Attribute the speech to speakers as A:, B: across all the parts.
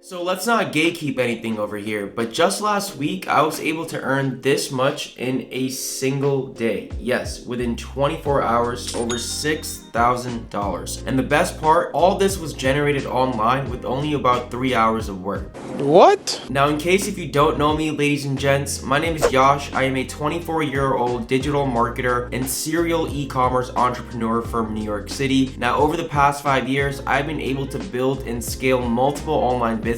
A: So let's not gatekeep anything over here, but just last week I was able to earn this much in a single day. Yes, within 24 hours, over $6,000. And the best part, all this was generated online with only about 3 hours of work.
B: What?
A: Now, in case if you don't know me, ladies and gents, my name is Yash. I am a 24-year-old digital marketer and serial e-commerce entrepreneur from New York City. Now, over the past 5 years, I've been able to build and scale multiple online businesses,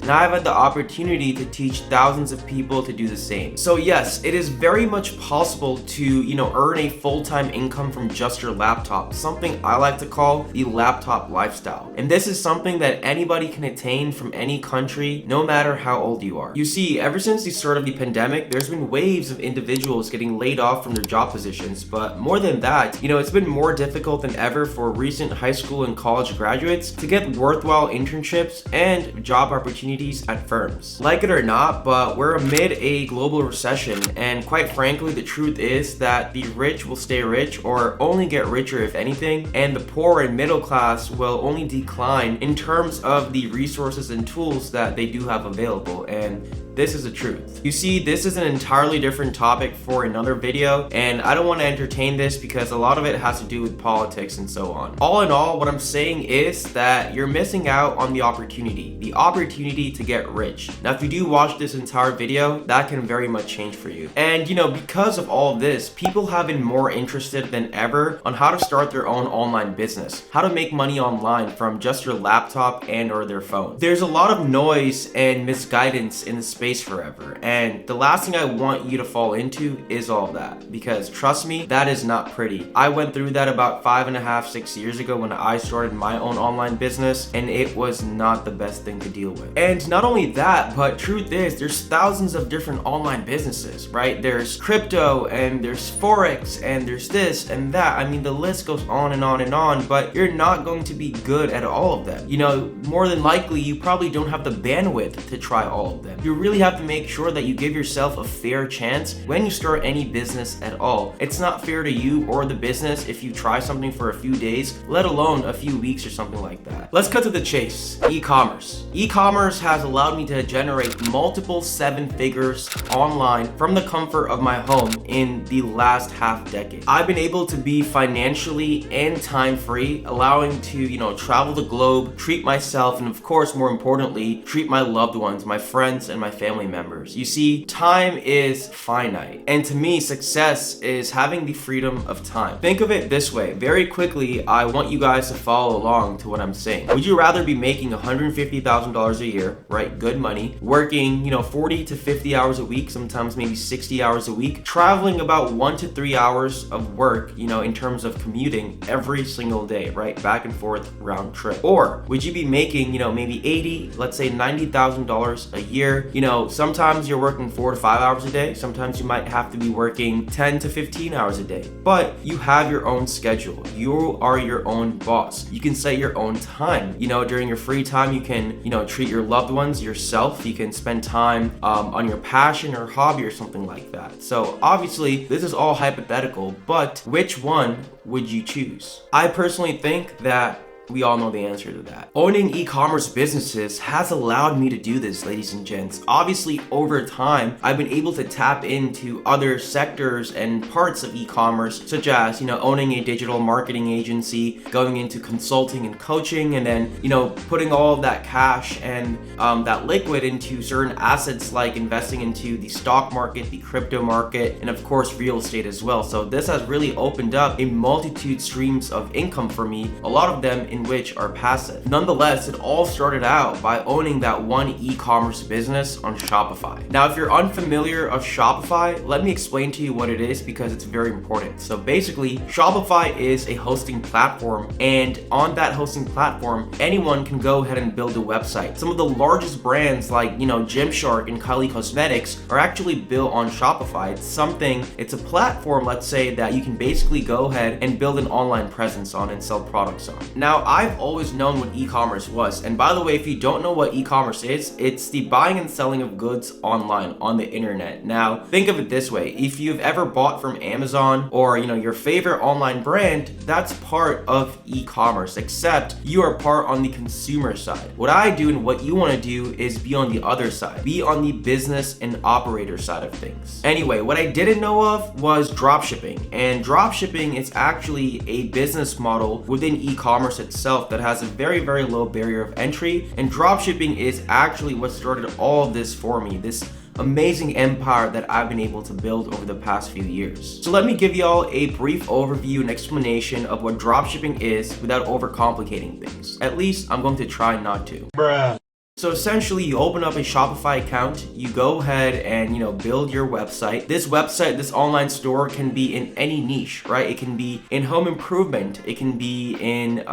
A: and I've had the opportunity to teach thousands of people to do the same. So yes, it is very much possible to, earn a full-time income from just your laptop, something I like to call the laptop lifestyle. And this is something that anybody can attain from any country, no matter how old you are. You see, ever since the start of the pandemic, there's been waves of individuals getting laid off from their job positions, but more than that, it's been more difficult than ever for recent high school and college graduates to get worthwhile internships and job opportunities at firms. Like it or not, but we're amid a global recession, and quite frankly, the truth is that the rich will stay rich or only get richer if anything, and the poor and middle class will only decline in terms of the resources and tools that they do have available, and this is the truth. You see, this is an entirely different topic for another video, and I don't want to entertain this because a lot of it has to do with politics and so on. All in all, what I'm saying is that you're missing out on the opportunity to get rich. Now, if you do watch this entire video, that can very much change for you. And because of all of this, people have been more interested than ever on how to start their own online business, how to make money online from just your laptop and or their phone. There's a lot of noise and misguidance in the space forever, and the last thing I want you to fall into is all that, because trust me, that is not pretty. I went through that about 5.5, 6 years ago when I started my own online business, and it was not the best thing to deal with. And not only that, but truth is, there's thousands of different online businesses, right? There's crypto, and there's forex, and there's this and that. I mean, the list goes on and on and on, but you're not going to be good at all of them. More than likely, you probably don't have the bandwidth to try all of them. You really have to make sure that you give yourself a fair chance when you start any business at all. It's not fair to you or the business if you try something for a few days, let alone a few weeks or something like that. Let's cut to the chase. E-commerce. E-commerce has allowed me to generate multiple 7 figures online from the comfort of my home in the last half decade. I've been able to be financially and time free, allowing to, travel the globe, treat myself, and of course, more importantly, treat my loved ones, my friends, and my family members. You see, time is finite, and to me, success is having the freedom of time. Think of it this way. Very quickly, I want you guys to follow along to what I'm saying. Would you rather be making $150,000 a year, right? Good money, working, 40 to 50 hours a week, sometimes maybe 60 hours a week, traveling about 1 to 3 hours of work, in terms of commuting every single day, right? Back and forth, round trip. Or would you be making, maybe 80, let's say $90,000 a year? Sometimes you're working 4 to 5 hours a day. Sometimes you might have to be working 10 to 15 hours a day, but you have your own schedule. You are your own boss. You can set your own time. During your free time, you can, treat your loved ones, yourself. You can spend time on your passion or hobby or something like that. So obviously, this is all hypothetical, but which one would you choose? I personally think that we all know the answer to that. Owning e-commerce businesses has allowed me to do this, ladies and gents. Obviously, over time, I've been able to tap into other sectors and parts of e-commerce, such as, owning a digital marketing agency, going into consulting and coaching, and then, putting all of that cash and that liquid into certain assets like investing into the stock market, the crypto market, and of course, real estate as well. So this has really opened up a multitude streams of income for me, a lot of them in which are passive. Nonetheless, it all started out by owning that one e-commerce business on Shopify. Now, if you're unfamiliar of Shopify, let me explain to you what it is because it's very important. So basically, Shopify is a hosting platform, and on that hosting platform, anyone can go ahead and build a website. Some of the largest brands like, Gymshark and Kylie Cosmetics are actually built on Shopify. It's a platform, let's say, that you can basically go ahead and build an online presence on and sell products on. Now, I've always known what e-commerce was. And by the way, if you don't know what e-commerce is, it's the buying and selling of goods online on the internet. Now, think of it this way. If you've ever bought from Amazon or, your favorite online brand, that's part of e-commerce, except you are part on the consumer side. What I do and what you want to do is be on the other side, be on the business and operator side of things. Anyway, what I didn't know of was dropshipping. And dropshipping is actually a business model within e-commerce itself that has a very, very low barrier of entry. And dropshipping is actually what started all of this for me, this amazing empire that I've been able to build over the past few years. So let me give y'all a brief overview and explanation of what dropshipping is without overcomplicating things. At least I'm going to try not to. Bruh. So essentially, you open up a Shopify account, you go ahead and, build your website. This website, this online store can be in any niche, right? It can be in home improvement, it can be in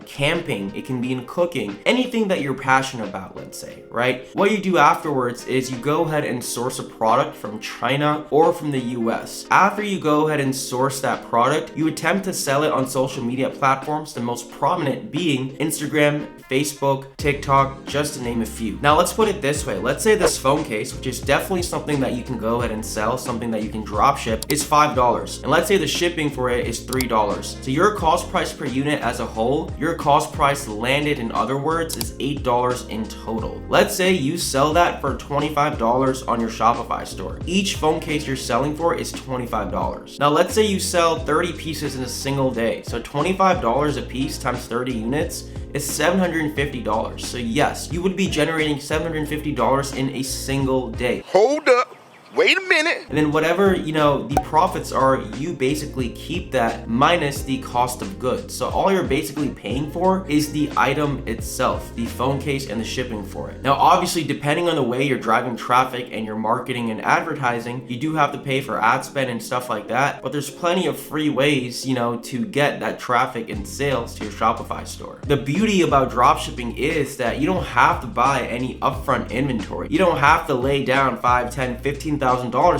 A: camping, it can be in cooking, anything that you're passionate about, let's say, right? What you do afterwards is you go ahead and source a product from China or from the US. After you go ahead and source that product, you attempt to sell it on social media platforms, the most prominent being Instagram, Facebook, TikTok, just to name a few. Now let's put it this way. Let's say this phone case, which is definitely something that you can go ahead and sell, something that you can drop ship, is $5. And let's say the shipping for it is $3. So your cost price per unit as a whole, your cost price landed, in other words, is $8 in total. Let's say you sell that for $25 on your Shopify store. Each phone case you're selling for is $25. Now let's say you sell 30 pieces in a single day. So $25 a piece times 30 units is $750. So yes, you would be generating $750 in a single day.
B: Hold up. Wait a minute.
A: And then whatever, the profits are, you basically keep that minus the cost of goods. So all you're basically paying for is the item itself, the phone case and the shipping for it. Now, obviously, depending on the way you're driving traffic and you're marketing and advertising, you do have to pay for ad spend and stuff like that. But there's plenty of free ways, to get that traffic and sales to your Shopify store. The beauty about dropshipping is that you don't have to buy any upfront inventory. You don't have to lay down $5, $10, $15,000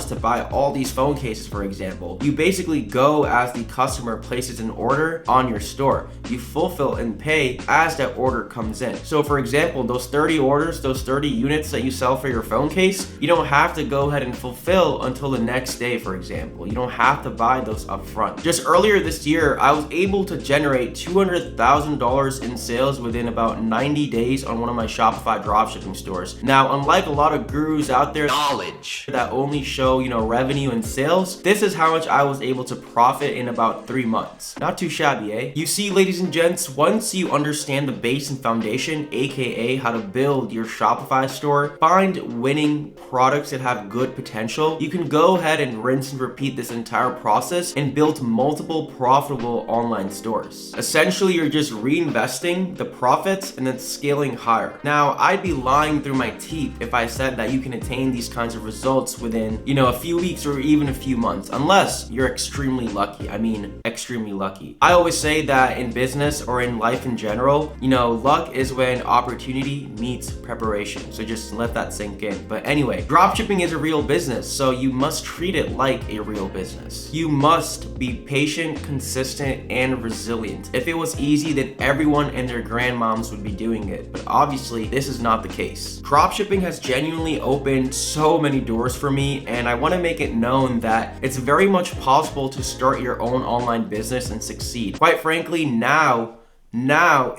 A: to buy all these phone cases, for example. You basically go as the customer places an order on your store. You fulfill and pay as that order comes in. So for example, those 30 orders, those 30 units that you sell for your phone case, you don't have to go ahead and fulfill until the next day, for example. You don't have to buy those upfront. Just earlier this year, I was able to generate $200,000 in sales within about 90 days on one of my Shopify dropshipping stores. Now, unlike a lot of gurus out there that only show, revenue and sales, this is how much I was able to profit in about 3 months. Not too shabby, eh? You see, ladies and gents, once you understand the base and foundation, aka how to build your Shopify store, find winning products that have good potential, you can go ahead and rinse and repeat this entire process and build multiple profitable online stores. Essentially, you're just reinvesting the profits and then scaling higher. Now, I'd be lying through my teeth if I said that you can attain these kinds of results within, a few weeks or even a few months, unless you're extremely lucky. I mean, extremely lucky. I always say that in business or in life in general, luck is when opportunity meets preparation. So just let that sink in. But anyway, dropshipping is a real business, so you must treat it like a real business. You must be patient, consistent, and resilient. If it was easy, then everyone and their grandmoms would be doing it. But obviously, this is not the case. Dropshipping has genuinely opened so many doors for me, and I want to make it known that it's very much possible to start your own online business and succeed. Quite frankly, now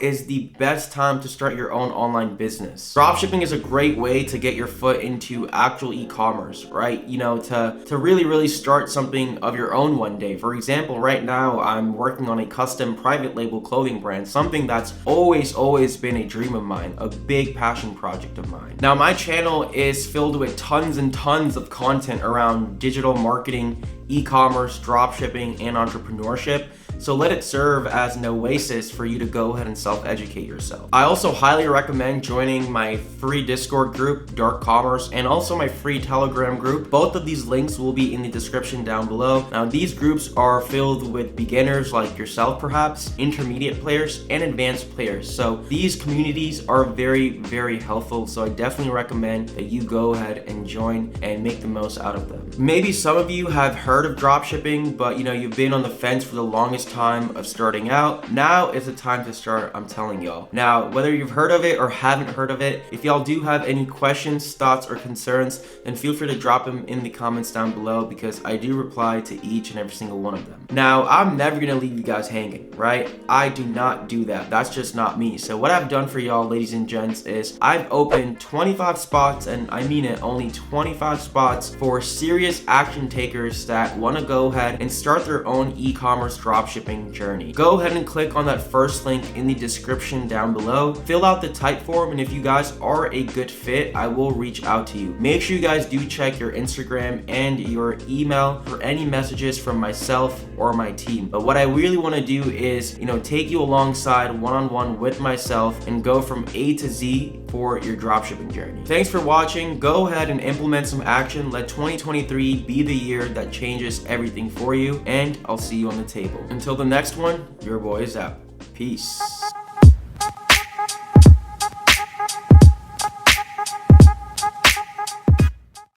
A: is the best time to start your own online business. Dropshipping is a great way to get your foot into actual e-commerce, right? To really start something of your own one day. For example, right now I'm working on a custom private label clothing brand, something that's always been a dream of mine, a big passion project of mine. Now, my channel is filled with tons and tons of content around digital marketing, e-commerce, dropshipping, and entrepreneurship. So let it serve as an oasis for you to go ahead and self-educate yourself. I also highly recommend joining my free Discord group, Dark Commerce, and also my free Telegram group. Both of these links will be in the description down below. Now, these groups are filled with beginners like yourself, perhaps, intermediate players, and advanced players. So these communities are very helpful. So I definitely recommend that you go ahead and join and make the most out of them. Maybe some of you have heard of dropshipping, but you've been on the fence for the longest time of starting out, now is the time to start, I'm telling y'all. Now, whether you've heard of it or haven't heard of it, if y'all do have any questions, thoughts, or concerns, then feel free to drop them in the comments down below, because I do reply to each and every single one of them. Now, I'm never gonna leave you guys hanging, right? I do not do that. That's just not me. So what I've done for y'all, ladies and gents, is I've opened 25 spots, and I mean it, only 25 spots for serious action takers that want to go ahead and start their own e-commerce dropshipping journey. Go ahead and click on that first link in the description down below. Fill out the type form, and if you guys are a good fit, I will reach out to you. Make sure you guys do check your Instagram and your email for any messages from myself or my team. But what I really want to do is, take you alongside one-on-one with myself and go from A to Z for your dropshipping journey. Thanks for watching. Go ahead and implement some action. Let 2023 be the year that changes everything for you, and I'll see you on the table. Until the next one, your boy is out. Peace.